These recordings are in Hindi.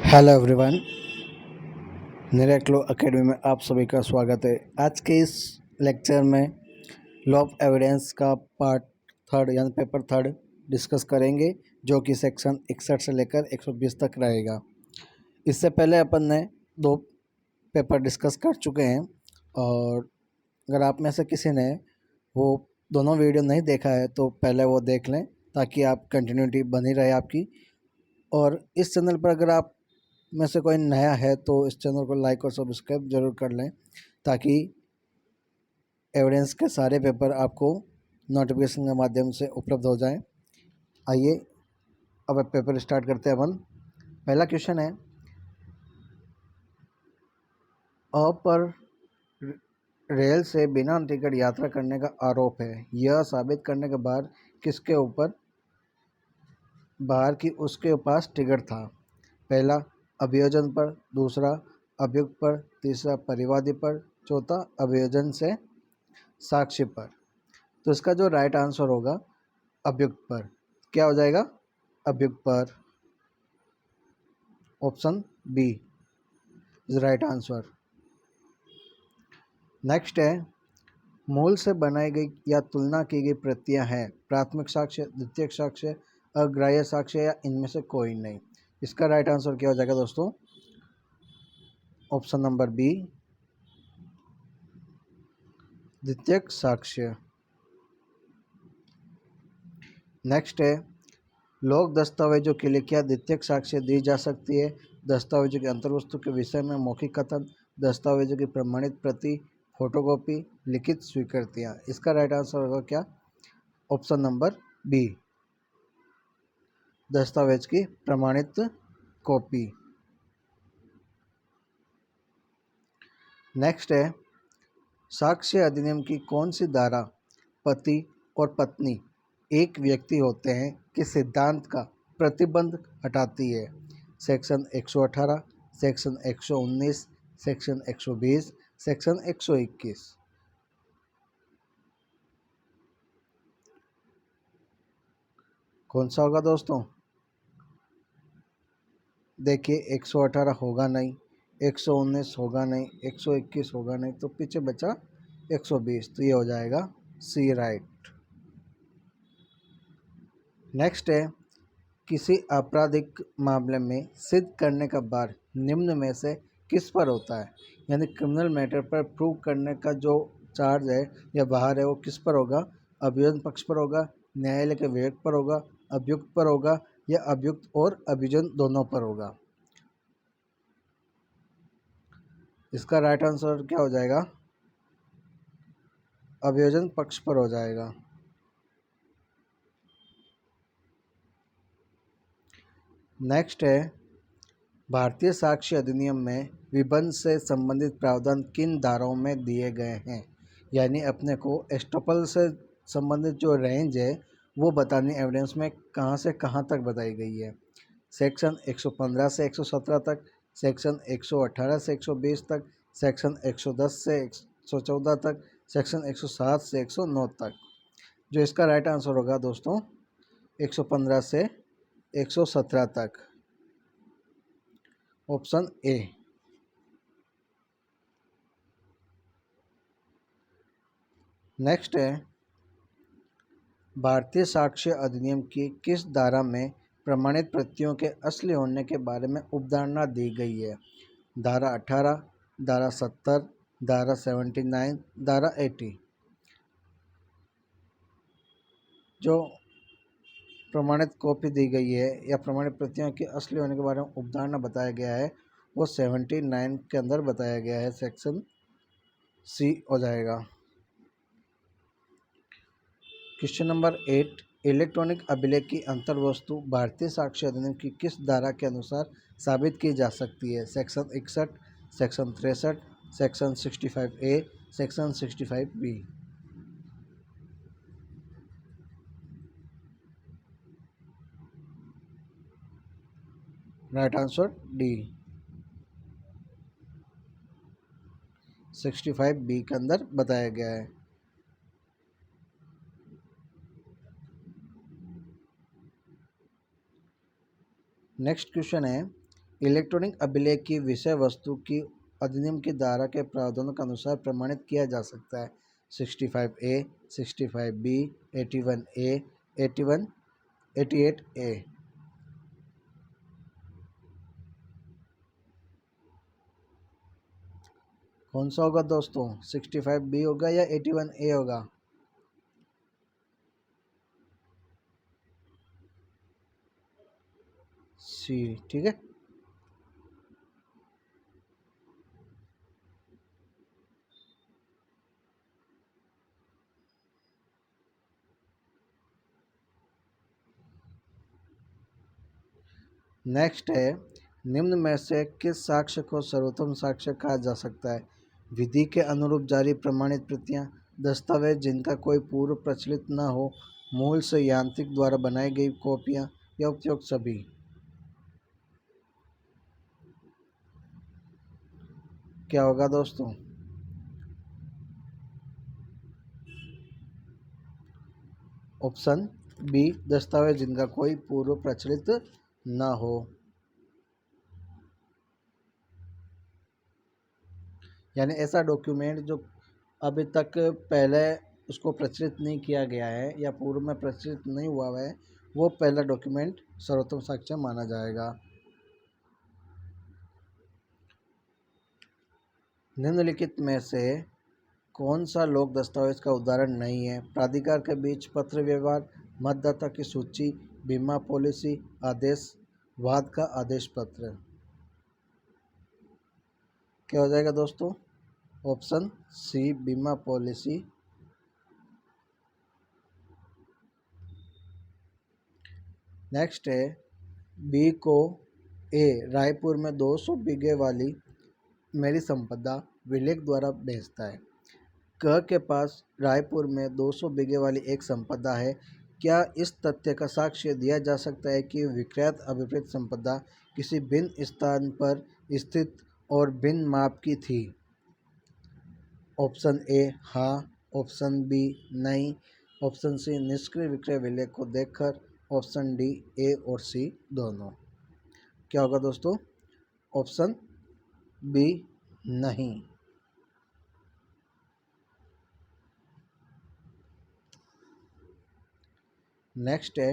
हेलो एवरीवन, निरेक्लो एकेडमी में आप सभी का स्वागत है। आज के इस लेक्चर में लॉ ऑफ एविडेंस का पार्ट थर्ड यानी पेपर थर्ड डिस्कस करेंगे, जो कि सेक्शन 61 से लेकर 120 तक रहेगा। इससे पहले अपन ने दो पेपर डिस्कस कर चुके हैं, और अगर आप में से किसी ने वो दोनों वीडियो नहीं देखा है तो पहले वो देख लें, ताकि आप कंटिन्यूटी बनी रहे आपकी। और इस चैनल पर अगर आप में से कोई नया है तो इस चैनल को लाइक और सब्सक्राइब जरूर कर लें, ताकि एविडेंस के सारे पेपर आपको नोटिफिकेशन के माध्यम से उपलब्ध हो जाएं। आइए अब पेपर स्टार्ट करते हैं अपन। पहला क्वेश्चन है, अ पर रेल से बिना टिकट यात्रा करने का आरोप है। यह साबित करने के बाद किसके ऊपर बाहर की उसके पास टिकट था? पहला अभियोजन पर, दूसरा अभियुक्त पर, तीसरा परिवादी पर, चौथा अभियोजन से साक्ष्य पर। तो इसका जो राइट आंसर होगा अभियुक्त पर। क्या हो जाएगा? अभियुक्त पर। Option B is right answer. Next है, मूल से बनाई गई या तुलना की गई प्रतियां हैं प्राथमिक साक्ष्य, द्वितीयक साक्ष्य, अग्राह्य साक्ष्य या इनमें से कोई नहीं। इसका राइट आंसर क्या हो जाएगा दोस्तों? ऑप्शन नंबर बी, द्वितीयक साक्ष्य। नेक्स्ट है, लोक दस्तावेजों के लिए क्या द्वितीयक साक्ष्य दी जा सकती है? दस्तावेजों की अंतर्वस्तु के विषय में मौखिक कथन, दस्तावेजों की प्रमाणित प्रति, फोटोकॉपी, लिखित स्वीकृतियाँ। इसका राइट आंसर होगा क्या? ऑप्शन नंबर बी, दस्तावेज की प्रमाणित कॉपी। नेक्स्ट है, साक्ष्य अधिनियम की कौन सी धारा पति और पत्नी एक व्यक्ति होते हैं कि सिद्धांत का प्रतिबंध हटाती है? Section 118, section 119, section 120, section 121। कौन सा होगा दोस्तों? देखिए, 118 होगा नहीं, 119 होगा नहीं, 121 होगा नहीं, तो पीछे बचा 120। तो ये हो जाएगा सी, राइट। नेक्स्ट है, किसी आपराधिक मामले में सिद्ध करने का भार निम्न में से किस पर होता है? यानी क्रिमिनल मैटर पर प्रूव करने का जो चार्ज है या भार है वो किस पर होगा? अभियोजन पक्ष पर होगा, न्यायालय के विवेक पर होगा, अभियुक्त पर होगा, या अभियुक्त और अभियोजन दोनों पर होगा? इसका राइट आंसर क्या हो जाएगा? अभियोजन पक्ष पर हो जाएगा। नेक्स्ट है, भारतीय साक्ष्य अधिनियम में विबंध से संबंधित प्रावधान किन धाराओं में दिए गए हैं? यानी अपने को एस्टॉपल से संबंधित जो रेंज है वो बतानी एविडेंस में कहाँ से कहाँ तक बताई गई है? सेक्शन 115 से 117 तक, सेक्शन 118 से 120 तक, सेक्शन 110 से 114 तक, सेक्शन 107 से 109 तक। जो इसका राइट आंसर होगा दोस्तों 115 से 117 तक। Option A. नेक्स्ट है, भारतीय साक्ष्य अधिनियम की किस धारा में प्रमाणित प्रतियों के असली होने के बारे में उपधारणा दी गई है? धारा 18, धारा 70, धारा 79, धारा 80। जो प्रमाणित कॉपी दी गई है या प्रमाणित प्रतियों के असली होने के बारे में उपधारणा बताया गया है वो 79 के अंदर बताया गया है। सेक्शन सी हो जाएगा। क्वेश्चन नंबर 8, इलेक्ट्रॉनिक अभिलेख की अंतर्वस्तु भारतीय साक्ष्य अधिनियम की किस धारा के अनुसार साबित की जा सकती है? Section 61, section 63, section 65A, section 65B। Right answer D, 65B के अंदर बताया गया है। नेक्स्ट क्वेश्चन है, इलेक्ट्रॉनिक अभिलेख की विषय वस्तु की अधिनियम की धारा के प्रावधानों के अनुसार प्रमाणित किया जा सकता है। 65A, 65B, 81A, 81, 88A। कौन सा होगा दोस्तों? 65B होगा या 81A होगा? सी, ठीक है। नेक्स्ट है, निम्न में से किस साक्ष्य को सर्वोत्तम साक्ष्य कहा जा सकता है? विधि के अनुरूप जारी प्रमाणित प्रतियां, दस्तावेज जिनका कोई पूर्व प्रचलित न हो, मूल से यांत्रिक द्वारा बनाई गई कॉपियां, या उपयुक्त सभी। क्या होगा दोस्तों? ऑप्शन बी, दस्तावेज जिनका कोई पूर्व प्रचलित न हो। यानी ऐसा डॉक्यूमेंट जो अभी तक पहले उसको प्रचलित नहीं किया गया है या पूर्व में प्रचलित नहीं हुआ है, वो पहला डॉक्यूमेंट सर्वोत्तम साक्ष्य माना जाएगा। निम्नलिखित में से कौन सा लोक दस्तावेज का उदाहरण नहीं है? प्राधिकार के बीच पत्र व्यवहार, मतदाता की सूची, बीमा पॉलिसी, आदेश, वाद का आदेश पत्र। क्या हो जाएगा दोस्तों? ऑप्शन सी, बीमा पॉलिसी। नेक्स्ट है, बी को ए रायपुर में 200 बीघे वाली मेरी संपदा विलेख द्वारा भेजता है। क के पास रायपुर में 200 बीघे वाली एक संपदा है। क्या इस तथ्य का साक्ष्य दिया जा सकता है कि विक्रयत अभिप्रेत संपदा किसी भिन्न स्थान पर स्थित और भिन्न माप की थी? ऑप्शन ए हाँ, ऑप्शन बी नहीं, ऑप्शन सी निष्क्रिय विक्रय विलेख को देखकर, ऑप्शन डी ए और सी दोनों। क्या होगा दोस्तों? ऑप्शन बी नहीं। नेक्स्ट है,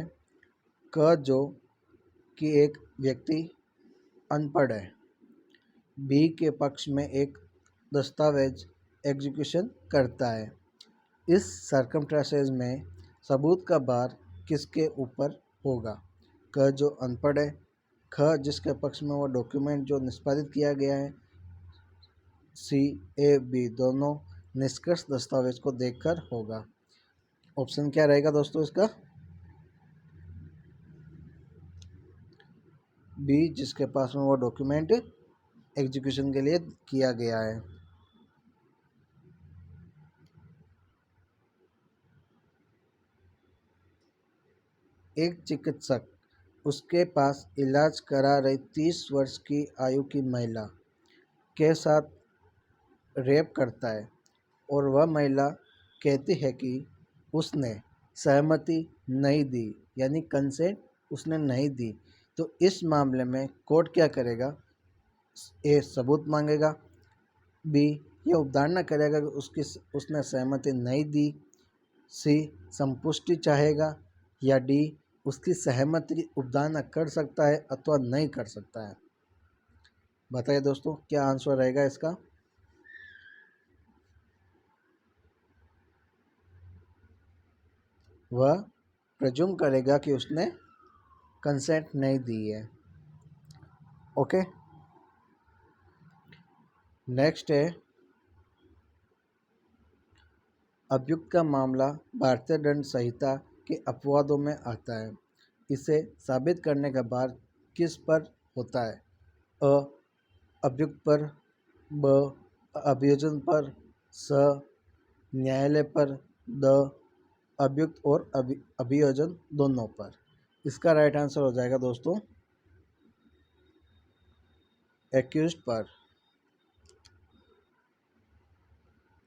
क जो कि एक व्यक्ति अनपढ़ है, बी के पक्ष में एक दस्तावेज एग्जीक्यूशन करता है। इस सर्कमस्टेंसेस में सबूत का भार किसके ऊपर होगा? क जो अनपढ़ है, ख जिसके पक्ष में वो डॉक्यूमेंट जो निष्पादित किया गया है, सी ए बी दोनों निष्कर्ष दस्तावेज को देखकर होगा। ऑप्शन क्या रहेगा दोस्तों इसका? बी जिसके पास में वो डॉक्यूमेंट एग्जीक्यूशन के लिए किया गया है। एक चिकित्सक उसके पास इलाज करा रही 30 वर्ष की आयु की महिला के साथ रेप करता है और वह महिला कहती है कि उसने सहमति नहीं दी, यानी कंसेंट उसने नहीं दी, तो इस मामले में कोर्ट क्या करेगा? ए सबूत मांगेगा, बी यह उपधारणा करेगा कि उसने सहमति नहीं दी, सी संपुष्टि चाहेगा, या डी उसकी सहमति उपधारणा कर सकता है अथवा नहीं कर सकता है। बताइए दोस्तों क्या आंसर रहेगा इसका? वह प्रज्यूम करेगा कि उसने कंसेंट नहीं दी है। ओके, नेक्स्ट है, अभियुक्त का मामला भारतीय दंड संहिता के अपवादों में आता है। इसे साबित करने का भार किस पर होता है? अ अभियुक्त पर, ब अभियोजन पर, स न्यायालय पर, द अभियुक्त और अभियोजन दोनों पर। इसका राइट आंसर हो जाएगा दोस्तों एक्यूज्ड पर।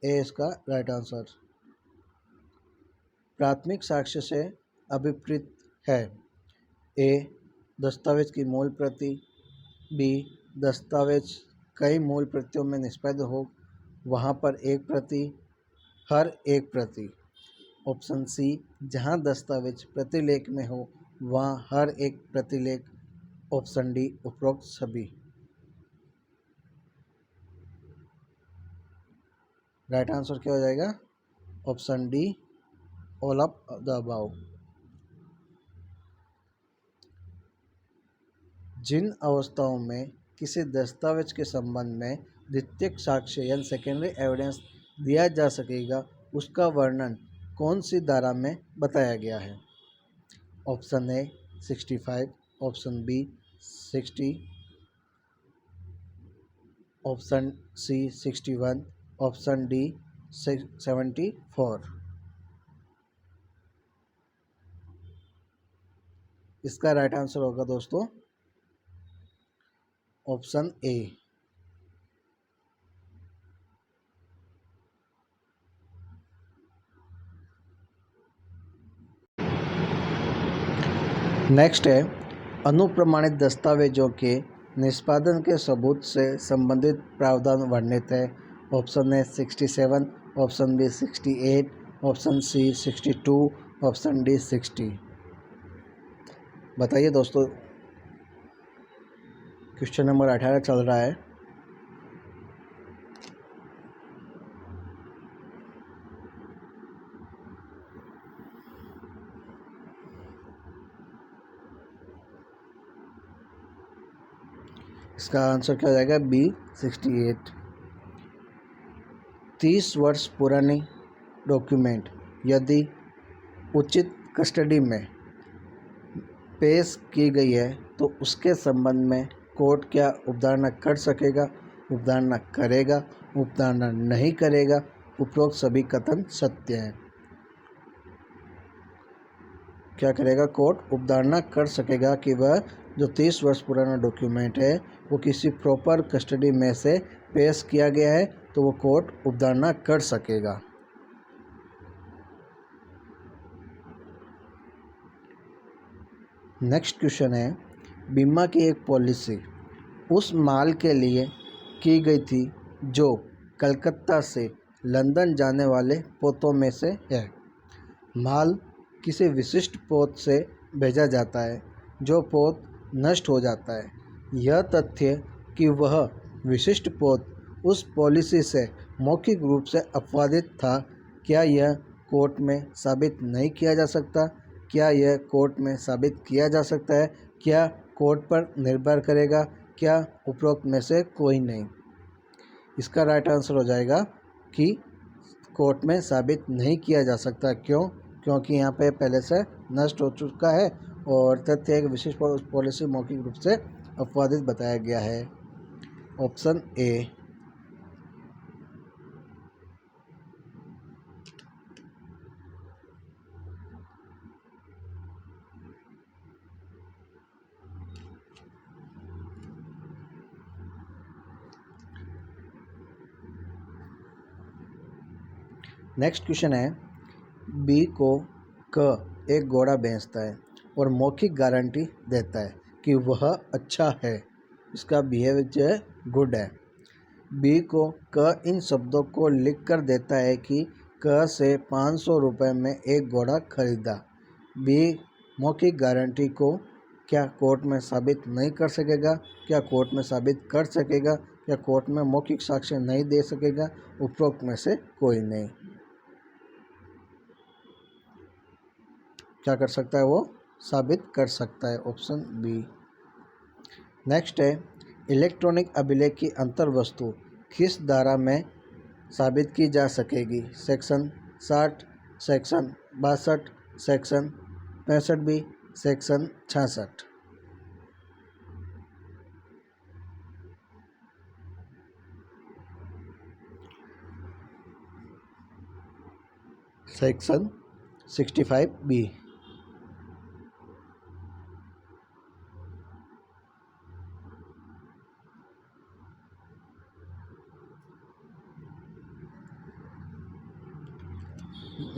ए इसका राइट आंसर। प्राथमिक साक्ष्य से अभिप्रेत है। ए दस्तावेज की मूल प्रति, बी, दस्तावेज कई मूल प्रतियों में निष्पादित हो, वहाँ पर एक प्रति, हर एक प्रति। ऑप्शन सी, जहाँ दस्तावेज प्रतिलेख में हो वहाँ हर एक प्रतिलेख। ऑप्शन डी, उपरोक्त सभी। राइट आंसर क्या हो जाएगा? Option D, all of the above. जिन अवस्थाओं में किसी दस्तावेज के संबंध में द्वितीयक साक्ष्य यानी सेकेंडरी एविडेंस दिया जा सकेगा, उसका वर्णन कौन सी धारा में बताया गया है? Option A 65, option B 60, option C 61, option D 74। इसका राइट आंसर होगा दोस्तों ऑप्शन ए। नेक्स्ट है, अनुप्रमाणित दस्तावेजों के निष्पादन के सबूत से संबंधित प्रावधान वर्णित है। Option A 67, option B 68, option C 62, option D 60। बताइए दोस्तों, क्वेश्चन नंबर 18 चल रहा है। इसका आंसर क्या हो जाएगा? बी 68। 30 वर्ष पुरानी डॉक्यूमेंट यदि उचित कस्टडी में पेश की गई है तो उसके संबंध में कोर्ट क्या उपधारणा कर सकेगा, उपधारणा करेगा, उपधारणा नहीं करेगा? उपरोक्त सभी कथन सत्य हैं। क्या करेगा? कोर्ट उपधारणा कर सकेगा कि वह जो 30 वर्ष पुराना डॉक्यूमेंट है वो किसी प्रॉपर कस्टडी में से पेश किया गया है, तो वो कोर्ट उपधारणा कर सकेगा। नेक्स्ट क्वेश्चन है, बीमा की एक पॉलिसी उस माल के लिए की गई थी जो कलकत्ता से लंदन जाने वाले पोतों में से है। माल किसी विशिष्ट पोत से भेजा जाता है जो पोत नष्ट हो जाता है। यह तथ्य कि वह विशिष्ट पोत उस पॉलिसी से मौखिक रूप से अपवादित था, क्या यह कोर्ट में साबित नहीं किया जा सकता? क्या यह कोर्ट में साबित किया जा सकता है? क्या कोर्ट पर निर्भर करेगा? क्या उपरोक्त में से कोई नहीं? इसका राइट आंसर हो जाएगा कि कोर्ट में साबित नहीं किया जा सकता। क्यों? क्योंकि यहाँ पे पहले से नष्ट हो चुका है और तथ्य एक विशिष्ट पॉलिसी मौखिक रूप से अपवादित बताया गया है। ऑप्शन ए। नेक्स्ट क्वेश्चन है, बी को क एक घोड़ा बेचता है और मौखिक गारंटी देता है कि वह अच्छा है, इसका बिहेवियर गुड है। बी को क इन शब्दों को लिख कर देता है कि क से 500 रुपये में एक घोड़ा खरीदा। बी मौखिक गारंटी को क्या कोर्ट में साबित नहीं कर सकेगा? क्या कोर्ट में साबित कर सकेगा? क्या कोर्ट में मौखिक साक्ष्य नहीं दे सकेगा? उपरोक्त में से कोई नहीं। क्या कर सकता है? वो साबित कर सकता है। Option B. नेक्स्ट है, इलेक्ट्रॉनिक अभिलेख की अंतर वस्तु किस धारा में साबित की जा सकेगी? Section 60, section 62, section 65 B, section 66। Section 65 B.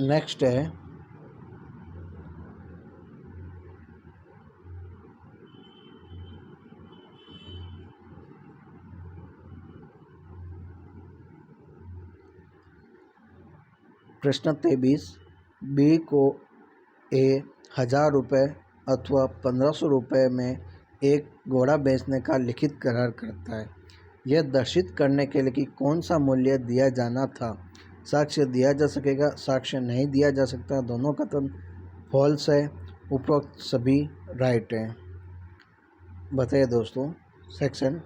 Next है, प्रश्न 23, बी को ए 1000 रुपये अथवा 1500 रुपये में एक घोड़ा बेचने का लिखित करार करता है। यह दर्शित करने के लिए कि कौन सा मूल्य दिया जाना था। साक्ष्य दिया जा सकेगा, साक्ष्य नहीं दिया जा सकता, दोनों कथन फॉल्स है, उपरोक्त सभी राइट हैं। बताइए दोस्तों, सेक्शन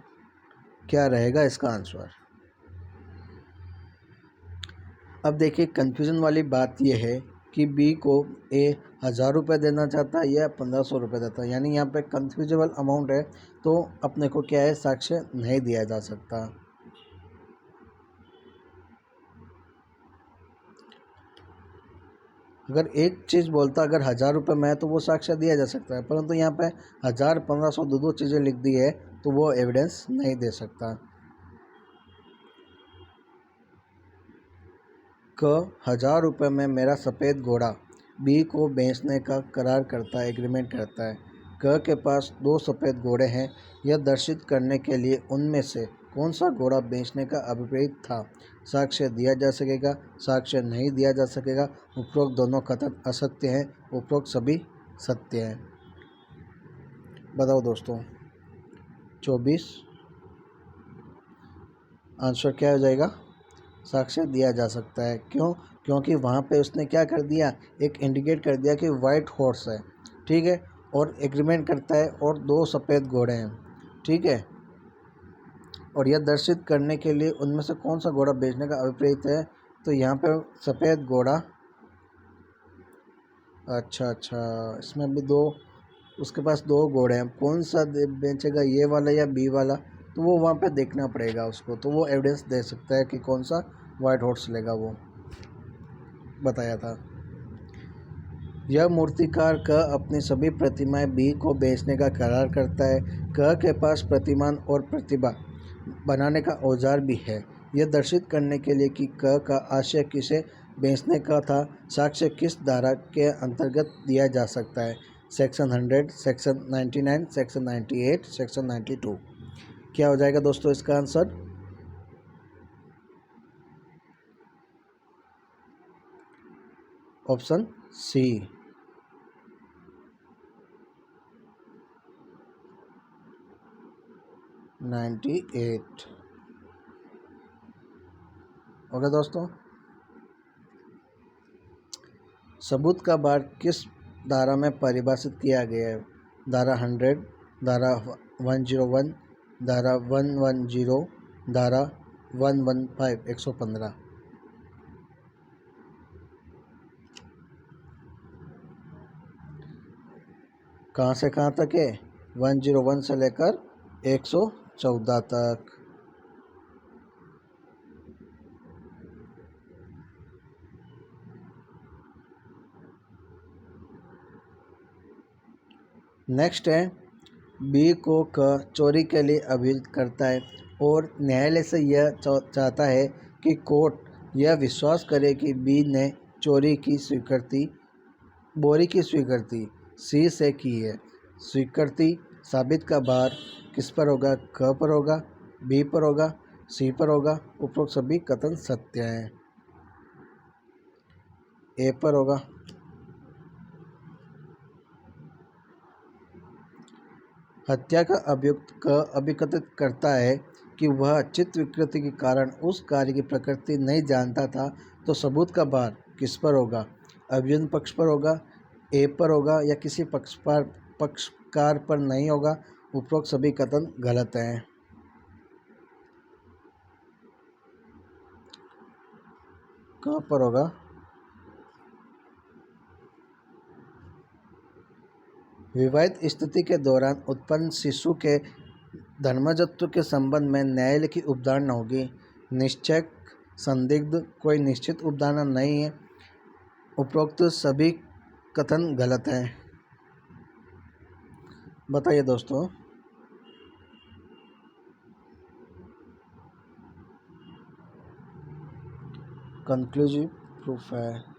क्या रहेगा इसका आंसर। अब देखिए, कन्फ्यूज़न वाली बात यह है कि बी को ए 1000 रुपये देना चाहता है या 1500 रुपये देता है, यानी यहाँ पे कन्फ्यूजेबल अमाउंट है, तो अपने को क्या है, साक्ष्य नहीं दिया जा सकता। अगर एक चीज़ बोलता अगर 1000 रुपये में है तो वो साक्ष्य दिया जा सकता है, परंतु यहाँ पे 1000 1500 दो चीज़ें लिख दी है तो वो एविडेंस नहीं दे सकता। क 1000 रुपये में मेरा सफ़ेद घोड़ा बी को बेचने का करार करता है, एग्रीमेंट करता है। क के पास 2 सफ़ेद घोड़े हैं, यह दर्शित करने के लिए उनमें से कौन सा घोड़ा बेचने का अभिप्रेत था। साक्ष्य दिया जा सकेगा, साक्ष्य नहीं दिया जा सकेगा, उपरोक्त दोनों कथन असत्य हैं, उपरोक्त सभी सत्य हैं। बताओ दोस्तों, 24 आंसर क्या हो जाएगा। साक्ष्य दिया जा सकता है। क्यों? क्योंकि वहाँ पे उसने क्या कर दिया, एक इंडिकेट कर दिया कि वाइट हॉर्स है, ठीक है, और एग्रीमेंट करता है और 2 सफ़ेद घोड़े हैं, ठीक है, और यह दर्शित करने के लिए उनमें से कौन सा घोड़ा बेचने का अभिप्रेत है। तो यहाँ पे सफ़ेद घोड़ा, अच्छा, इसमें भी 2, उसके पास 2 घोड़े हैं, कौन सा बेचेगा, ये वाला या बी वाला, तो वो वहाँ पे देखना पड़ेगा उसको, तो वो एविडेंस दे सकता है कि कौन सा वाइट हॉर्स लेगा, वो बताया था। यह मूर्तिकार क अपनी सभी प्रतिमाएं बी को बेचने का करार करता है। क के पास प्रतिमान और प्रतिभा बनाने का औजार भी है, यह दर्शित करने के लिए कि क का आशय किसे बेचने का था। साक्ष्य किस धारा के अंतर्गत दिया जा सकता है। Section 100, section 99, section 98, section 92। क्या हो जाएगा दोस्तों इसका आंसर। Option C, 98। ओके दोस्तों, सबूत का भार किस धारा में परिभाषित किया गया है। धारा 100, धारा 101, धारा 110, धारा 115, 115। कहाँ से कहाँ तक है, 101 से लेकर 114 तक। नेक्स्ट है, बी को क चोरी के लिए अभियुक्त करता है और न्यायालय से यह चाहता है कि कोर्ट यह विश्वास करे कि बी ने चोरी की स्वीकृति, बोरी की स्वीकृति सी से की है। स्वीकृति साबित का भार किस पर होगा, क पर होगा, बी पर होगा, सी पर होगा, उपरोक्त सभी कथन सत्य हैं। ए पर होगा। हत्या का अभियुक्त क अभिकथित करता है कि वह चित्त विकृति के कारण उस कार्य की प्रकृति नहीं जानता था, तो सबूत का भार किस पर होगा, अभियुक्त पक्ष पर होगा, ए पर होगा, या किसी पक्षकार पर नहीं होगा। उपरोक्त सभी कथन गलत हैं। कहाँ पर होगा, विवाहित स्थिति के दौरान उत्पन्न शिशु के धर्मजत्व के संबंध में न्यायालय की उपधारणा होगी। निश्चय संदिग्ध कोई निश्चित उपधारणा नहीं है। उपरोक्त सभी कथन गलत हैं। बताइए दोस्तों, कंक्लूसिव प्रूफ है।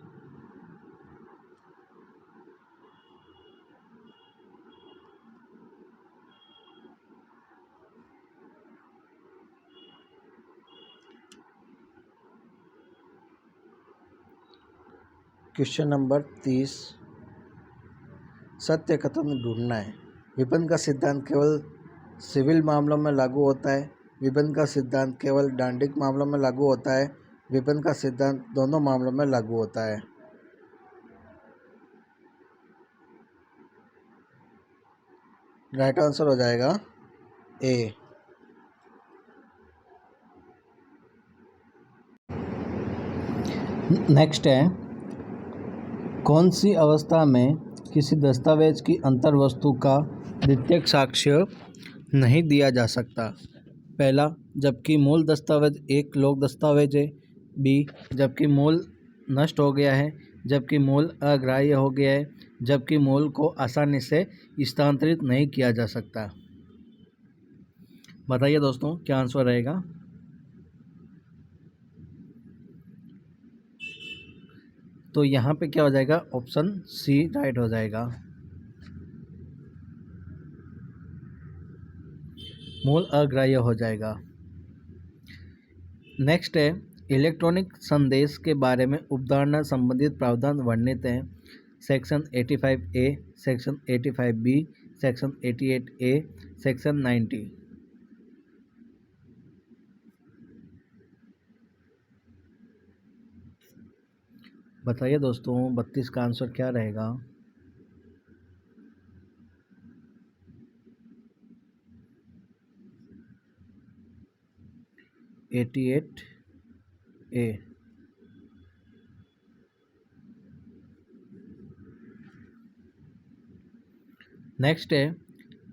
क्वेश्चन नंबर 30, सत्य कथन ढूंढना है। विबंध का सिद्धांत केवल सिविल मामलों में लागू होता है, विबंध का सिद्धांत केवल डांडिक मामलों में लागू होता है, विबंध का सिद्धांत दोनों मामलों में लागू होता है। राइट आंसर हो जाएगा ए। नेक्स्ट है, कौन सी अवस्था में किसी दस्तावेज की अंतर्वस्तु का द्वितीयक साक्ष्य नहीं दिया जा सकता? पहला, जबकि मूल दस्तावेज एक लोक दस्तावेज है। बी, जबकि मूल नष्ट हो गया है, जबकि मूल अग्राह्य हो गया है, जबकि मूल को आसानी से स्थानांतरित नहीं किया जा सकता। बताइए दोस्तों क्या आंसर रहेगा। तो यहाँ पे क्या हो जाएगा, ऑप्शन सी राइट हो जाएगा। मूल अग्राह्य हो जाएगा। नेक्स्ट है, इलेक्ट्रॉनिक संदेश के बारे में उपधारणा संबंधित प्रावधान वर्णित हैं। Section 85A, section 85B, section 88A, section 90। बताइए दोस्तों 32 का आंसर क्या रहेगा। A। नेक्स्ट है,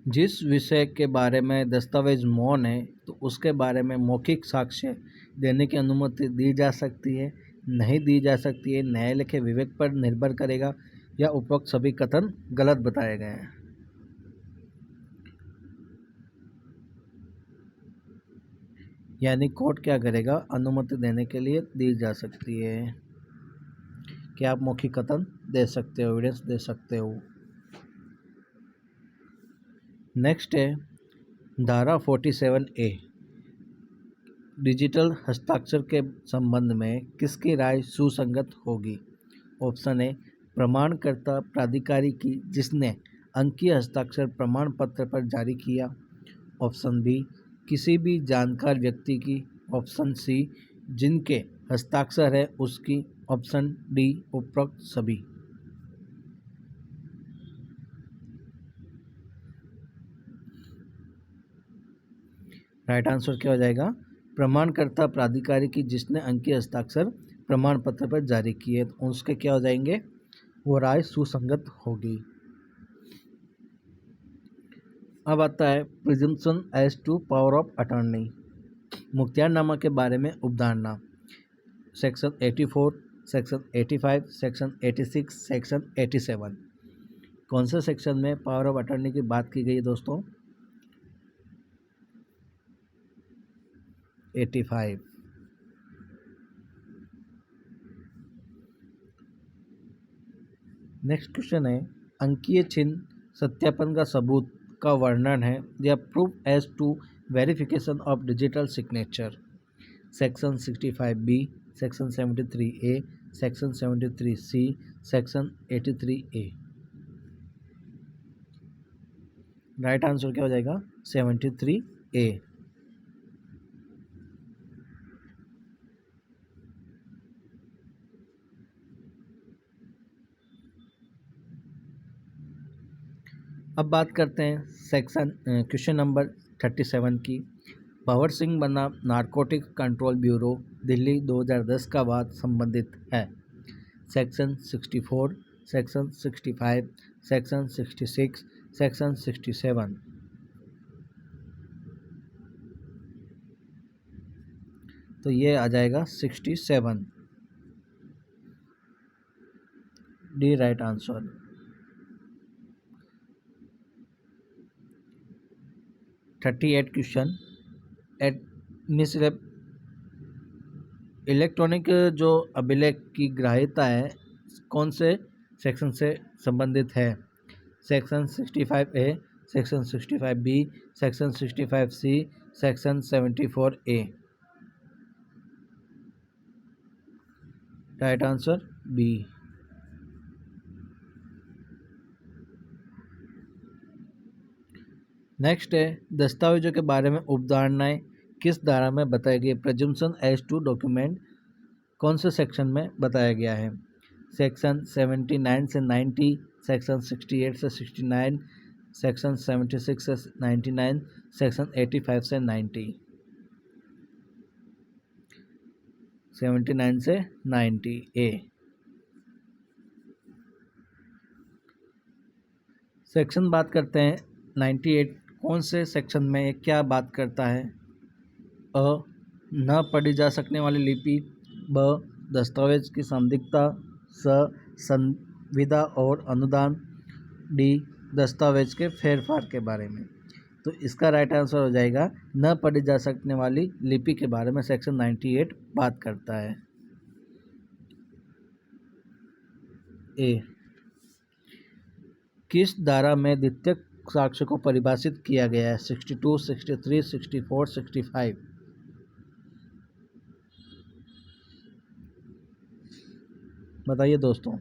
जिस विषय के बारे में दस्तावेज मौन है तो उसके बारे में मौखिक साक्ष्य देने की अनुमति दी जा सकती है, नहीं दी जा सकती है। न्यायालय के विवेक पर निर्भर करेगा या उपरोक्त सभी कथन गलत बताए गए हैं। यानी कोर्ट क्या करेगा, अनुमति देने के लिए दी जा सकती है कि आप मौखिक कथन दे सकते हो, एविडेंस दे सकते हो। नेक्स्ट है, धारा 47A डिजिटल हस्ताक्षर के संबंध में किसकी राय सुसंगत होगी? ऑप्शन ए, प्रमाणकर्ता प्राधिकारी की जिसने अंकीय हस्ताक्षर प्रमाण पत्र पर जारी किया। ऑप्शन बी, किसी भी जानकार व्यक्ति की। ऑप्शन सी, जिनके हस्ताक्षर है उसकी। ऑप्शन डी, उपरोक्त सभी। राइट आंसर क्या हो जाएगा, प्रमाणकर्ता प्राधिकारी की जिसने अंकीय हस्ताक्षर प्रमाण पत्र पर जारी किए, तो उसके क्या हो जाएंगे, वो राय सुसंगत होगी। अब आता है presumption as to power of attorney, मुख्तियारनामा के बारे में उपधारणा। Section 84, section 85, section 86, section 87। कौन से सेक्शन में पावर ऑफ अटॉर्नी की बात की गई है दोस्तों? 85। नेक्स्ट क्वेश्चन है, अंकीय चिन्ह सत्यापन का सबूत का वर्णन है या proof as to verification of digital signature. Section 65B, section 73A, section 73C, section 83A। Right answer क्या हो जाएगा, 73A। अब बात करते हैं सेक्शन क्वेश्चन नंबर 37 की। भंवर सिंह बना नारकोटिक कंट्रोल ब्यूरो दिल्ली 2010 का वाद संबंधित है। Section 64, section 65, section 66, section 67। तो ये आ जाएगा 67, D right answer. Thirty eight question, admissible electronic जो अभिलेख की ग्राह्यता है कौन से सेक्शन से संबंधित है? Section 65A, section 65B, section 65C, section 74A। Right answer B. Next है दस्तावेजों के बारे में उपधारणाएं किस धारा में बताई गई। प्रेजम्पशन एज टू डॉक्यूमेंट कौन से सेक्शन में बताया गया है। सेक्शन 79 से 90, सेक्शन 68 से 69, सेक्शन 76 से 99, सेक्शन 85 से 90। 79 से 90 ए। सेक्शन बात करते हैं 98 कौन से सेक्शन में क्या बात करता है। अ न पढ़ी जा सकने वाली लिपि, ब दस्तावेज की संदिग्धता, स संविदा और अनुदान, डी दस्तावेज के फेरफार के बारे में। तो इसका राइट आंसर हो जाएगा न पढ़ी जा सकने वाली लिपि के बारे में सेक्शन 98 बात करता है। ए किस धारा में द्वितीयक साक्ष्य को परिभाषित किया गया है। 62, 63, 64, 65। बताइए दोस्तों।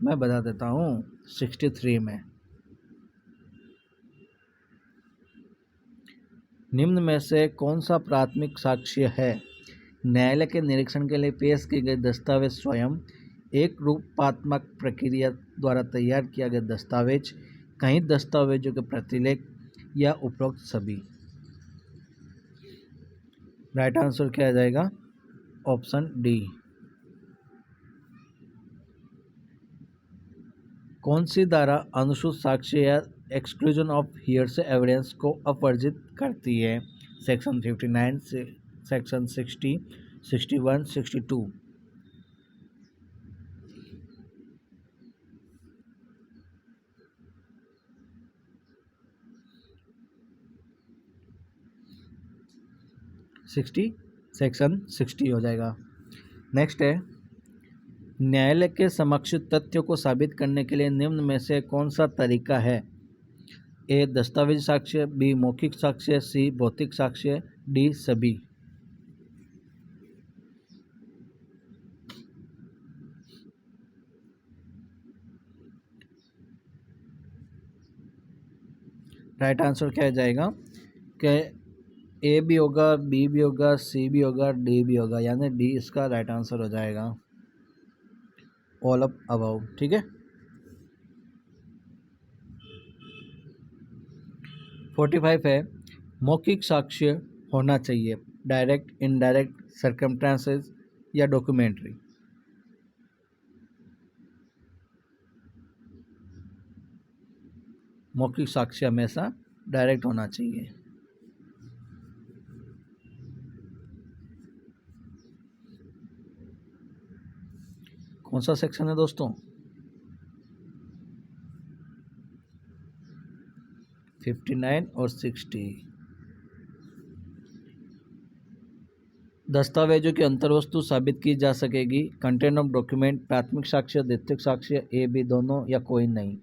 मैं बता देता हूँ 63 में। निम्न में से कौन सा प्राथमिक साक्ष्य है। न्यायालय के निरीक्षण के लिए पेश किए गए दस्तावेज स्वयं, एक रूपात्मक प्रक्रिया द्वारा तैयार किया गया दस्तावेज, कई दस्तावेजों के प्रतिलेख या उपरोक्त सभी। राइट आंसर क्या आ जाएगा। Option D. कौन सी धारा अनुसूचित साक्ष्य या एक्सक्लूजन ऑफ हियरसे एविडेंस को अपवर्जित करती है। सेक्शन 59 से सेक्शन 60, 61, 62। सेक्शन 60 हो जाएगा। नेक्स्ट है न्यायालय के समक्ष तथ्यों को साबित करने के लिए निम्न में से कौन सा तरीका है। ए दस्तावेज साक्ष्य, बी मौखिक साक्ष्य, सी भौतिक साक्ष्य, डी सभी। राइट आंसर क्या जाएगा कि ए भी होगा, बी भी होगा, सी भी होगा, डी भी होगा, यानी डी इसका राइट आंसर हो जाएगा। All of above. ठीक है। 45 है मौखिक साक्ष्य होना चाहिए, डायरेक्ट, इनडायरेक्ट, सर्कमस्टेंसेस या डॉक्यूमेंट्री। मौखिक साक्ष्य हमेशा डायरेक्ट होना चाहिए। कौन सा सेक्शन है दोस्तों। 59 और 60। दस्तावेजों की अंतर्वस्तु साबित की जा सकेगी। कंटेंट ऑफ डॉक्यूमेंट, प्राथमिक साक्ष्य, द्वितीयक साक्ष्य, ए बी दोनों या कोई नहीं।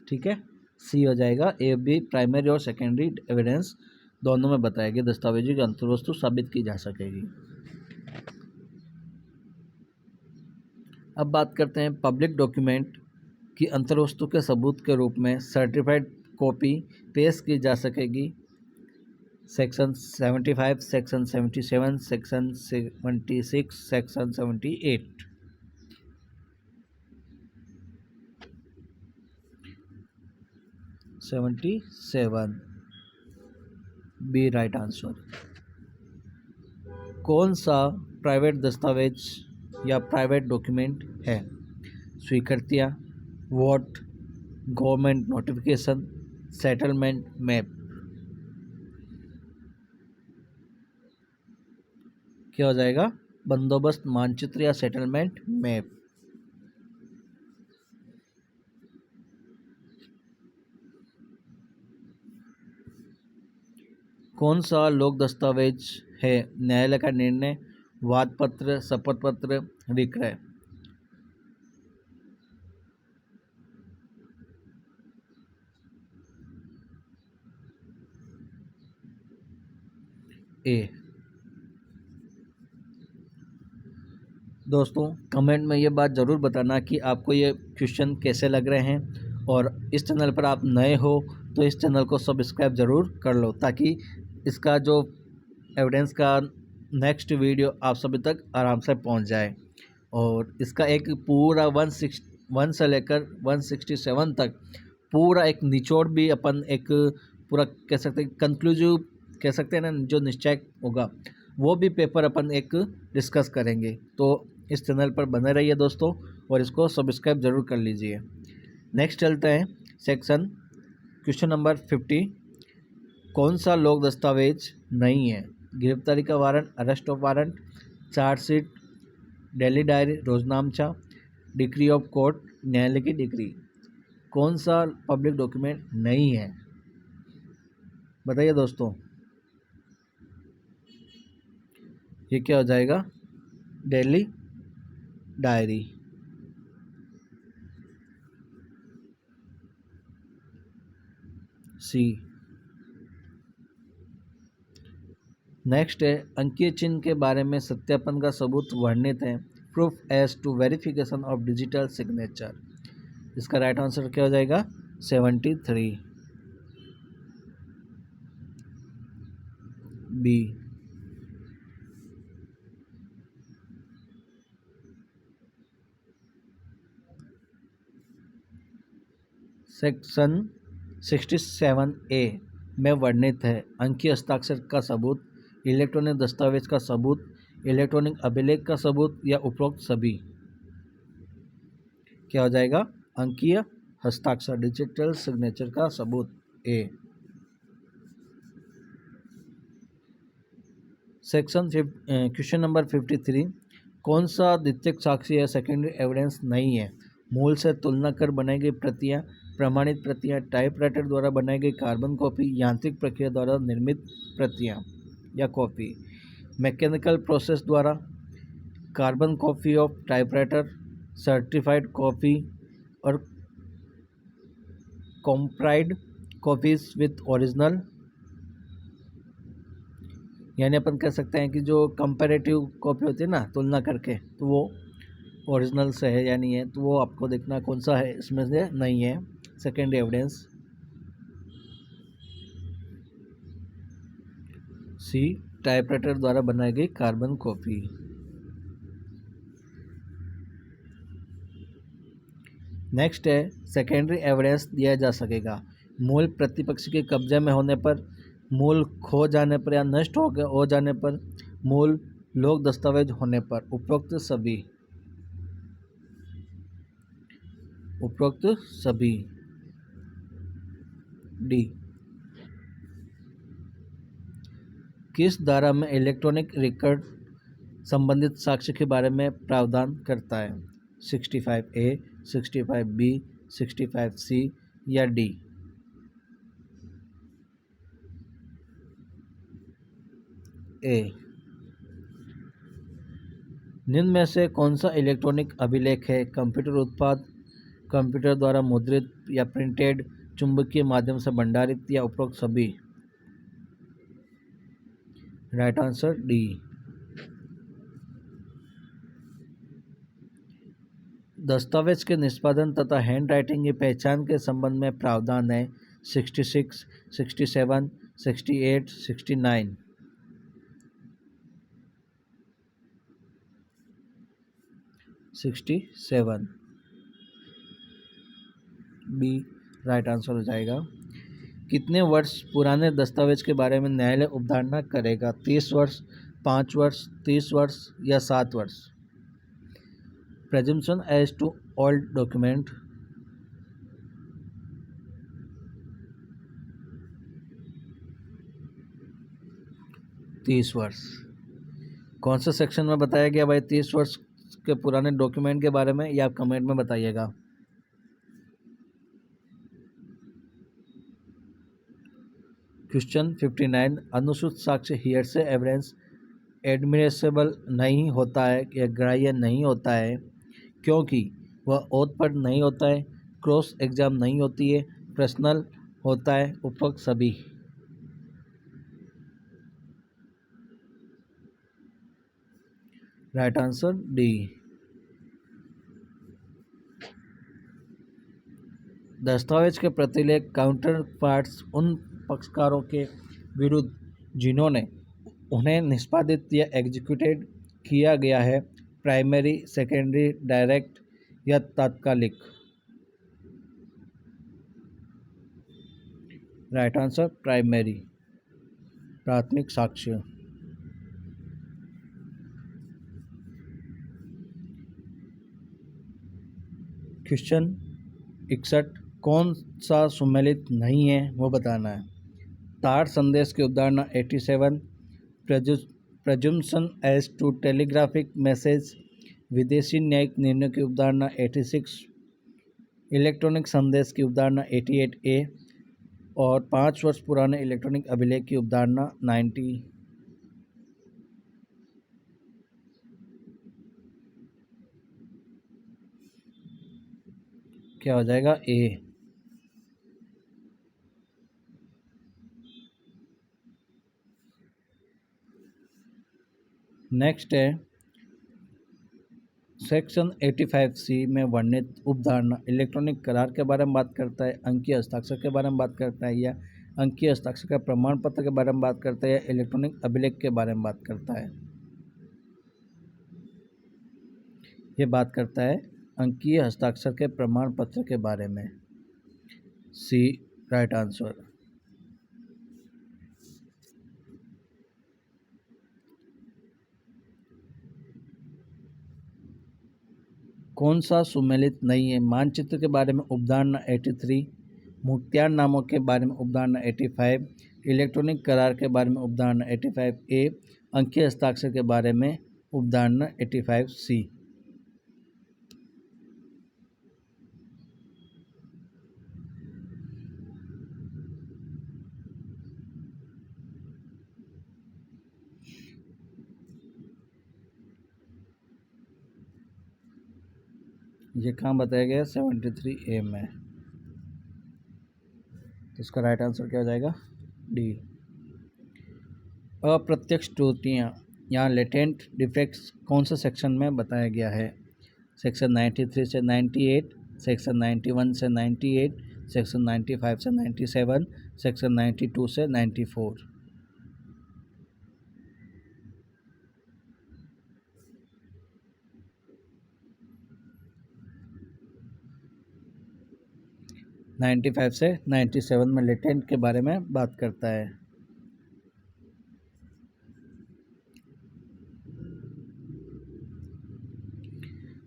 ठीक है। सी हो जाएगा। ए बी प्राइमरी और सेकेंडरी एविडेंस दोनों में बताएगी दस्तावेजों की अंतर्वस्तु साबित की जा सकेगी। अब बात करते हैं पब्लिक डॉक्यूमेंट की अंतर्वस्तु के सबूत के रूप में सर्टिफाइड कॉपी पेश की जा सकेगी। Section 75, section 77, section 76, section 78। Seventy seven B right answer. कौन सा प्राइवेट दस्तावेज या प्राइवेट डॉक्यूमेंट है। स्वीकृतियाँ, vote, government notification, settlement map. क्या हो जाएगा। बंदोबस्त मानचित्र या सेटलमेंट मैप। कौन सा लोक दस्तावेज है। न्यायालय का निर्णय, वाद पत्र, शपथ पत्र, विक्रय। ए। दोस्तों कमेंट में ये बात ज़रूर बताना कि आपको ये क्वेश्चन कैसे लग रहे हैं, और इस चैनल पर आप नए हो तो इस चैनल को सब्सक्राइब ज़रूर कर लो, ताकि इसका जो एविडेंस का नेक्स्ट वीडियो आप सभी तक आराम से पहुंच जाए। और इसका एक पूरा 1 से लेकर 167 तक पूरा एक निचोड़ भी अपन एक पूरा कह सकते हैं, कंक्लूसिव कह सकते हैं ना, जो निश्चय होगा वो भी पेपर अपन एक डिस्कस करेंगे। तो इस चैनल पर बने रहिए दोस्तों, और इसको सब्सक्राइब ज़रूर कर लीजिए। नेक्स्ट चलते हैं सेक्शन क्वेश्चन नंबर 50। कौन सा लोक दस्तावेज नहीं है? गिरफ्तारी का warrant, arrest of warrant, chargesheet, daily diary, रोजनामचा, डिक्री ऑफ कोर्ट, न्यायालय की डिक्री। कौन सा पब्लिक डॉक्यूमेंट नहीं है? बताइए दोस्तों। ये क्या हो जाएगा? Daily diary. सी। नेक्स्ट है अंकीय चिन्ह के बारे में सत्यापन का सबूत वर्णित है। Proof as to verification of digital signature. इसका राइट आंसर क्या हो जाएगा? 73 बी। सेक्शन 67A में वर्णित है अंकीय हस्ताक्षर का सबूत, इलेक्ट्रॉनिक दस्तावेज का सबूत, इलेक्ट्रॉनिक अभिलेख का सबूत, या उपरोक्त सभी। क्या हो जाएगा? अंकीय हस्ताक्षर, डिजिटल सिग्नेचर का सबूत, ए। Section question number 53। कौन सा द्वितीयक साक्षी या सेकेंडरी एविडेंस नहीं है? मूल से तुलना कर बनाई गई प्रतियां, प्रमाणित प्रतियां, टाइपराइटर द्वारा बनाई गई कार्बन कॉपी, यांत्रिक प्रक्रिया द्वारा निर्मित प्रतियां या कॉपी, मैकेनिकल प्रोसेस द्वारा, carbon copy of typewriter, certified copy, और कॉम्प्राइड कॉपीज विथ ओरिजिनल। यानी अपन कह सकते हैं कि जो कंपैरेटिव कॉपी होती है ना, तुलना करके, तो वो ओरिजिनल से है या नहीं है, तो वो आपको देखना कौन सा है इसमें से नहीं है सेकेंडरी एविडेंस। सी, टाइपराइटर द्वारा बनाई गई कार्बन कॉपी। नेक्स्ट है सेकेंडरी एविडेंस दिया जा सकेगा मूल प्रतिपक्ष के कब्जे में होने पर, मूल खो जाने पर या नष्ट हो जाने पर, मूल लोक दस्तावेज होने पर। उपरोक्त सभी। उपरोक्त सभी, डी। किस धारा में इलेक्ट्रॉनिक रिकॉर्ड संबंधित साक्ष्य के बारे में प्रावधान करता है? 65A, 65B, 65C या डी? ए। निम्न में से कौन सा इलेक्ट्रॉनिक अभिलेख है? कंप्यूटर उत्पाद, कंप्यूटर द्वारा मुद्रित या प्रिंटेड, चुंबकीय माध्यम से भंडारित, या उपरोक्त सभी। Right answer D. दस्तावेज के निष्पादन तथा हैंड राइटिंग की पहचान के संबंध में प्रावधान है। 66, 67, 68, 69। 67 बी राइट आंसर हो जाएगा। कितने वर्ष पुराने दस्तावेज के बारे में न्यायालय अवधारणा करेगा? 30 वर्ष, 5 वर्ष, 30 वर्ष, या 7 वर्ष। प्रेजम्पशन एज टू ओल्ड डॉक्यूमेंट। तीस वर्ष। कौन से सेक्शन में बताया गया भाई 30 वर्ष के पुराने डॉक्यूमेंट के बारे में? या आप कमेंट में बताइएगा। क्वेश्चन 59। अनुसूचित साक्ष्य हियरसे एविडेंस एडमिसिबल नहीं होता है या ग्राह्य नहीं होता है क्योंकि वह ओथ पर नहीं होता है, क्रॉस एग्जाम नहीं होती है, पर्सनल होता है। उपरोक्त सभी। Right answer D. दस्तावेज के प्रतिलेख काउंटर पार्ट्स उन पक्षकारों के विरुद्ध जिन्होंने उन्हें निष्पादित या एग्जीक्यूटेड किया गया है, प्राइमरी, सेकेंडरी, डायरेक्ट या तात्कालिक। राइट आंसर प्राइमरी, प्राथमिक साक्ष्य। क्वेश्चन 61, कौन सा सुमेलित नहीं है वो बताना है। तार संदेश की अवधारणा 87, प्रजुम्पशन एज टू टेलीग्राफिक मैसेज, विदेशी न्यायिक निर्णय की अवधारणा 86, इलेक्ट्रॉनिक संदेश की अवधारणा 88A और 5 वर्ष पुराने इलेक्ट्रॉनिक अभिलेख की अवधारणा 90। क्या हो जाएगा ए। नेक्स्ट है सेक्शन 85C में वर्णित उपधारणा इलेक्ट्रॉनिक करार के बारे में बात करता है, अंकीय हस्ताक्षर के बारे में बात करता है, या अंकीय हस्ताक्षर का प्रमाण पत्र के बारे में बात करता है, या इलेक्ट्रॉनिक अभिलेख के बारे में बात करता है। ये बात करता है अंकीय हस्ताक्षर के प्रमाण पत्र के बारे में। सी राइट आंसर। कौन सा सुमेलित नहीं है। मानचित्र के बारे में उपधारणा 83, मुख्तियार नामों के बारे में उपधारणा 85, इलेक्ट्रॉनिक करार के बारे में उपधारणा 85A, अंकीय हस्ताक्षर के बारे में उपधारणा 85C। ये कहाँ बताया गया 73A में, तो इसका राइट आंसर क्या हो जाएगा डी। अप्रत्यक्ष त्रुटियाँ या लेटेंट डिफेक्ट्स कौन से सेक्शन में बताया गया है। सेक्शन 93 से 98, सेक्शन 91 से 98, सेक्शन 95 से 97, सेक्शन 92 से 94। नाइन्टी फाइव से 97 में लेटेंट के बारे में बात करता है।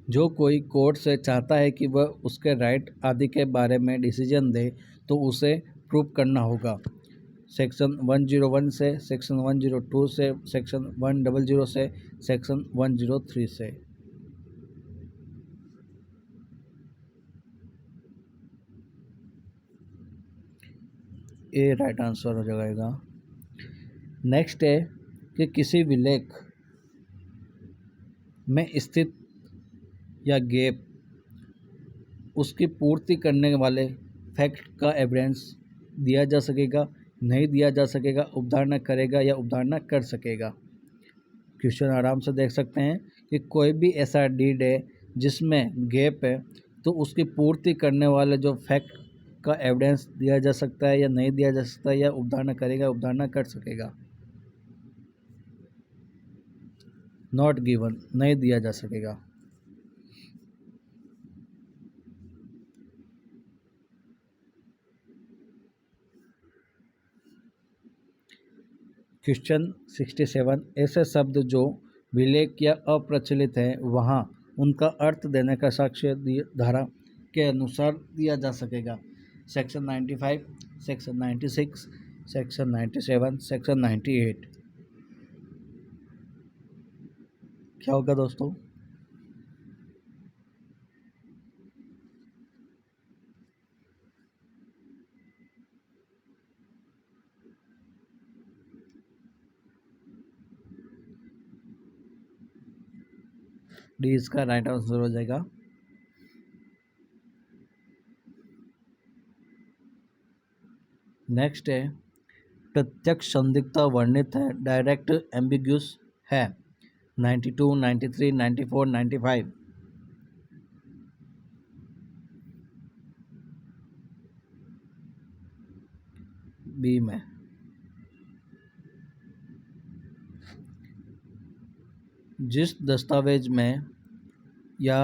जो कोई कोर्ट से चाहता है कि वह उसके राइट आदि के बारे में डिसीजन दे तो उसे प्रूव करना होगा। सेक्शन 101 से, सेक्शन 102 से, सेक्शन 100 से, सेक्शन 103 से। ए राइट आंसर हो जाएगा। नेक्स्ट है कि किसी विलेख में स्थित या गैप उसकी पूर्ति करने वाले फैक्ट का एविडेंस दिया जा सकेगा, नहीं दिया जा सकेगा, उपधारणा करेगा या उपधारणा कर सकेगा। क्वेश्चन आराम से देख सकते हैं कि कोई भी ऐसा डीड है जिसमें गैप है तो उसकी पूर्ति करने वाले जो फैक्ट का एविडेंस दिया जा सकता है या नहीं दिया जा सकता है, या उपधारणा करेगा, उपधारणा कर सकेगा। नॉट गिवन, नहीं दिया जा सकेगा। क्वेश्चन 67, ऐसे शब्द जो विलेख या अप्रचलित हैं वहाँ उनका अर्थ देने का साक्ष्य धारा के अनुसार दिया जा सकेगा। Section 95, section 96, section 97, section 98। क्या होगा दोस्तों। डी इसका राइट आंसर हो जाएगा। नेक्स्ट है प्रत्यक्ष संदिग्धता वर्णित है, डायरेक्ट एम्बिग्यूस है, 92, 93, 94, 95। बी में जिस दस्तावेज में या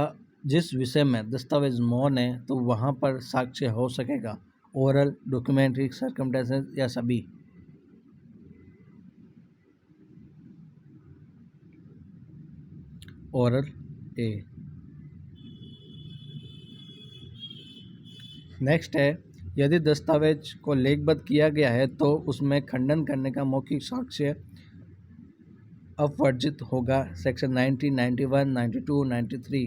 जिस विषय में दस्तावेज मौन है तो वहाँ पर साक्ष्य हो सकेगा, ओरल, डॉक्यूमेंट्री, सर्कमस्टेंसेस या सभी। Oral A. नेक्स्ट है, यदि दस्तावेज को लेखबद्ध किया गया है तो उसमें खंडन करने का मौखिक साक्ष्य अपवर्जित होगा। सेक्शन 90, 91, 92, 93।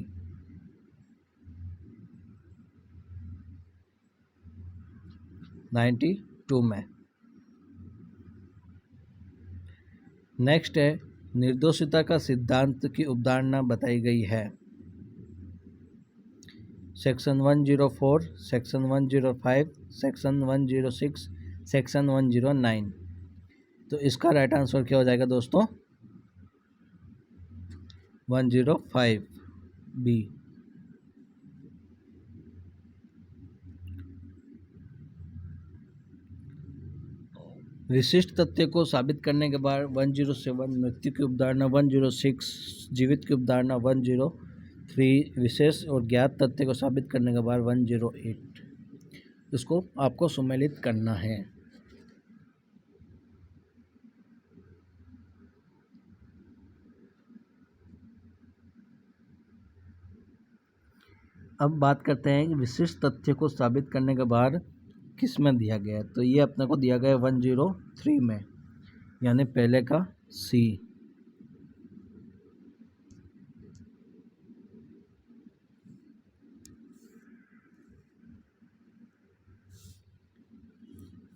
92 में। नेक्स्ट है, निर्दोषिता का सिद्धांत की अवधारणा बताई गई है। Section 104, section 105, section 106, section 109। तो इसका राइट आंसर क्या हो जाएगा दोस्तों? 105 बी। विशिष्ट तथ्य को साबित करने के बाद 107 मृत्यु की अवधारणा, 106 जीवित की अवधारणा, 103 विशेष और ज्ञात तथ्य को साबित करने के बाद 108। इसको आपको सम्मिलित करना है। अब बात करते हैं कि विशिष्ट तथ्य को साबित करने के बाद किस में दिया गया है। तो ये अपने को दिया गया है 103 में, यानी पहले का सी।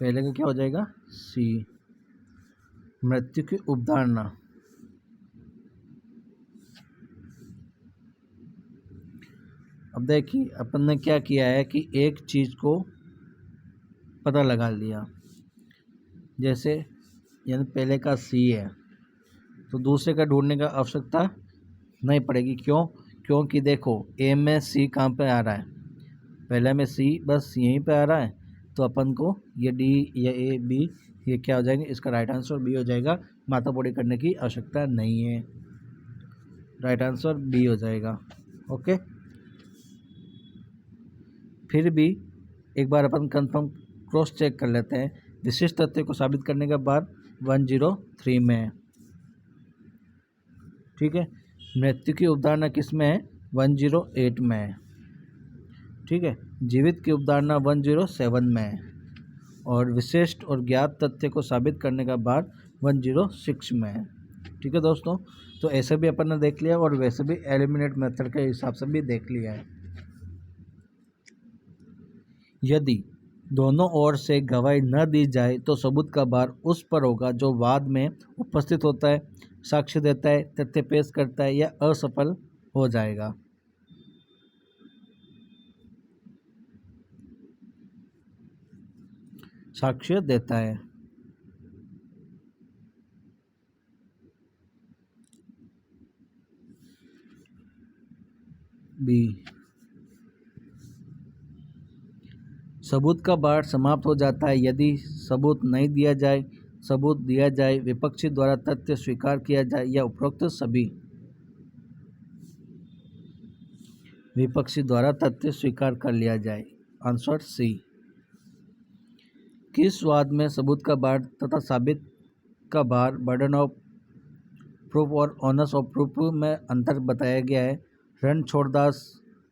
पहले का क्या हो जाएगा? सी। मृत्यु की अवधारणा। अब देखिए अपन ने क्या किया है कि एक चीज़ को पता लगा लिया, जैसे यानी पहले का सी है तो दूसरे का ढूंढने का आवश्यकता नहीं पड़ेगी। क्यों? क्योंकि देखो ए में सी कहाँ पे आ रहा है, पहले में सी बस यहीं पे आ रहा है, तो अपन को ये डी या ए बी ये क्या हो जाएंगे? इसका राइट आंसर बी हो जाएगा। माथापोड़ी करने की आवश्यकता नहीं है, राइट आंसर बी हो जाएगा। ओके, फिर भी एक बार अपन कंफर्म क्रॉस चेक कर लेते हैं। विशिष्ट तथ्य को साबित करने के बाद 103 में है, ठीक है। मृत्यु की अवधारणा किस में है? 108 में है, ठीक है। जीवित की अवधारणा 107 में है, और विशिष्ट और ज्ञात तथ्य को साबित करने का बाद 106 में है, ठीक है दोस्तों। तो ऐसे भी अपन ने देख लिया और वैसे भी एलिमिनेट मेथड के हिसाब से भी देख लिया है। यदि दोनों ओर से गवाही न दी जाए तो सबूत का भार उस पर होगा जो वाद में उपस्थित होता है, साक्ष्य देता है, तथ्य पेश करता है या असफल हो जाएगा। साक्ष्य देता है। बी। सबूत का भार समाप्त हो जाता है यदि सबूत नहीं दिया जाए, सबूत दिया जाए, विपक्षी द्वारा तथ्य स्वीकार किया जाए या उपरोक्त सभी। विपक्षी द्वारा तथ्य स्वीकार कर लिया जाए, आंसर सी। किस वाद में सबूत का भार तथा साबित का भार, बर्डन ऑफ प्रूफ और ऑनर्स ऑफ प्रूफ में अंतर बताया गया है? रणछोड़दास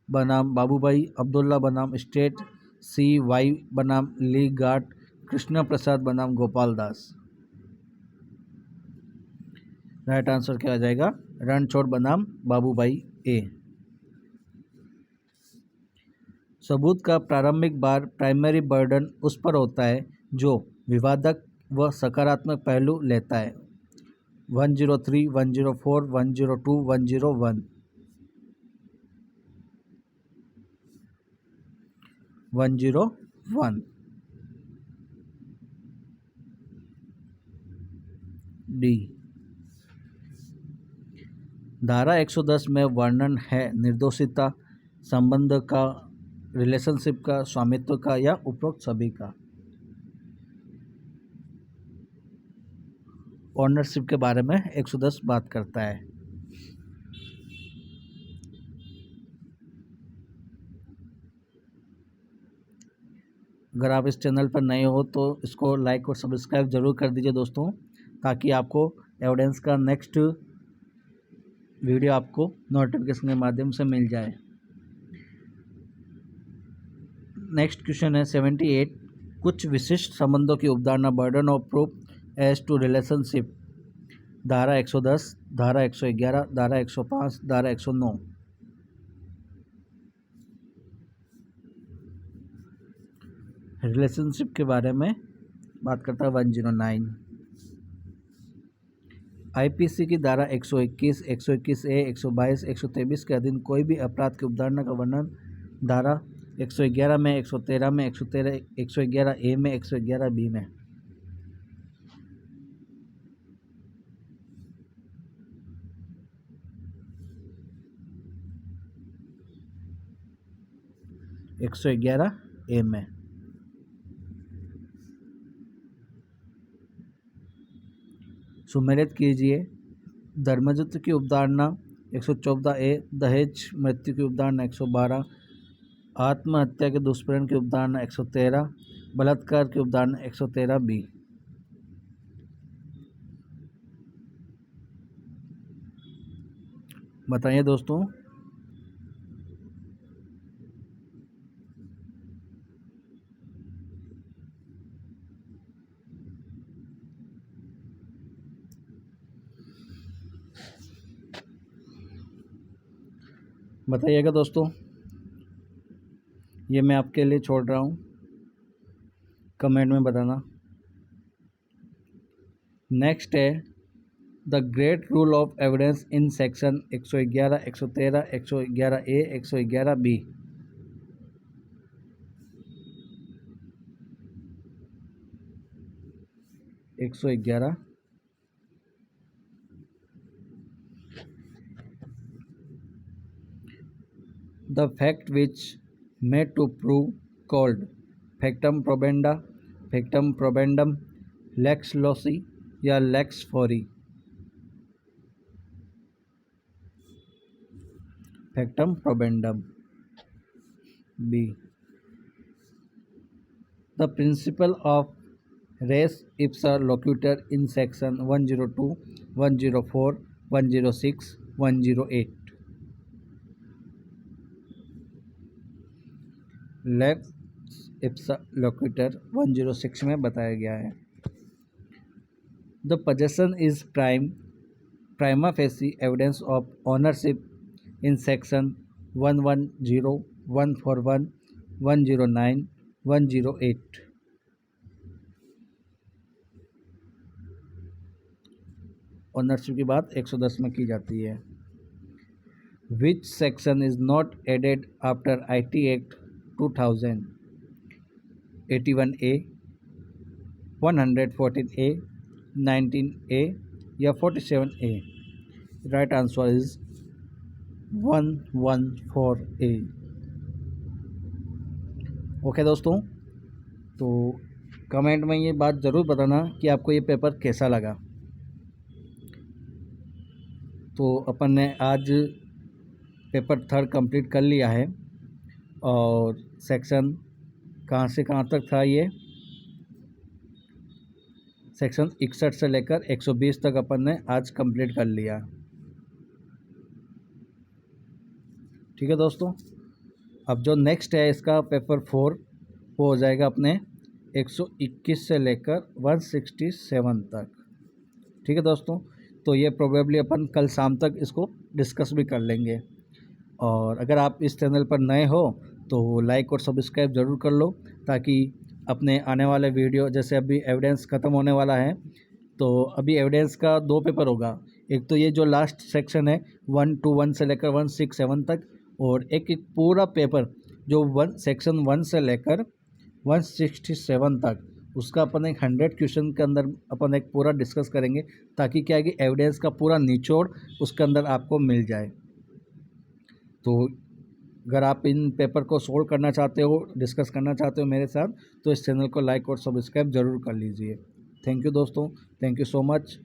बनाम बाबूभाई, अब्दुल्ला बनाम स्टेट, सी वाई बनाम ली गाट, कृष्ण प्रसाद बनाम गोपाल दास। राइट आंसर क्या आ जाएगा? रणछोड़ बनाम बाबूभाई ए। सबूत का प्रारंभिक भार, प्राइमरी बर्डन, उस पर होता है जो विवादक व सकारात्मक पहलू लेता है। 103, 104, 102, 101। 101 डी। धारा 110 में वर्णन है निर्दोषिता संबंध का, रिलेशनशिप का, स्वामित्व का या उपरोक्त सभी का। ओनरशिप के बारे में 110 बात करता है। अगर आप इस चैनल पर नए हो तो इसको लाइक और सब्सक्राइब जरूर कर दीजिए दोस्तों, ताकि आपको एविडेंस का नेक्स्ट वीडियो आपको नोटिफिकेशन के माध्यम से मिल जाए। नेक्स्ट क्वेश्चन है 78। कुछ विशिष्ट संबंधों की अवधारणा burden of proof as to relationship. धारा 110, धारा 111, धारा 105, धारा 109। रिलेशनशिप के बारे में बात करता है 109। आईपीसी की धारा 121, 121A, 122, 123 के अधीन कोई भी अपराध की अवधारणा का वर्णन धारा 111 में, 113 में, 111A में, 111B में। एक 111A में। सुमेलित कीजिए। धर्मयुद्ध की अवधारणा 114A, दहेज मृत्यु की अवधारणा 112, आत्महत्या के दुष्प्रेरण की अवधारणा 113, बलात्कार की अवधारणा 113B। बताइए दोस्तों। बताइएगा दोस्तों, ये मैं आपके लिए छोड़ रहा हूँ, कमेंट में बताना। नेक्स्ट है the great rule of evidence in section 111, 113, 111A, 111B। एक 111। The fact which made to prove called factum probanda, factum probandum, lex loci या lex fori। factum probandum B। The principle of res ipsa loquitur in section 102, 104, 106, 108। Lakes Ipsa लोक्यूटर 106 में बताया गया है। The possession is prima facie evidence of ownership in section 110, 141, 109, 108। Ownership की बात 110 में की जाती है। Which section is not added after IT act 2000? 81A, 114A, 19A या 47A। Right answer is 114A। Okay दोस्तों, तो कमेंट में ये बात ज़रूर बताना कि आपको ये पेपर कैसा लगा। तो अपन ने आज पेपर 3 कंप्लीट कर लिया है, और सेक्शन कहाँ से कहाँ तक था, ये सेक्शन 61 से लेकर 120 तक अपन ने आज कंप्लीट कर लिया। ठीक है दोस्तों, अब जो नेक्स्ट है इसका पेपर 4 वो हो जाएगा अपने 121 से लेकर 167 तक। ठीक है दोस्तों, तो ये प्रोबेबली अपन कल शाम तक इसको डिस्कस भी कर लेंगे। और अगर आप इस चैनल पर नए हो तो लाइक और सब्सक्राइब ज़रूर कर लो, ताकि अपने आने वाले वीडियो, जैसे अभी एविडेंस ख़त्म होने वाला है, तो अभी एविडेंस का 2 पेपर होगा। एक तो ये जो लास्ट सेक्शन है 121 से लेकर 167 तक, और एक पूरा पेपर जो सेक्शन 1 से लेकर 167 तक, उसका अपन एक 100 क्वेश्चन के अंदर अपन एक पूरा डिस्कस करेंगे, ताकि क्या है कि एविडेंस का पूरा निचोड़ उसके अंदर आपको मिल जाए। तो अगर आप इन पेपर को सोल्व करना चाहते हो, डिस्कस करना चाहते हो मेरे साथ, तो इस चैनल को लाइक और सब्सक्राइब ज़रूर कर लीजिए। थैंक यू दोस्तों, थैंक यू सो मच।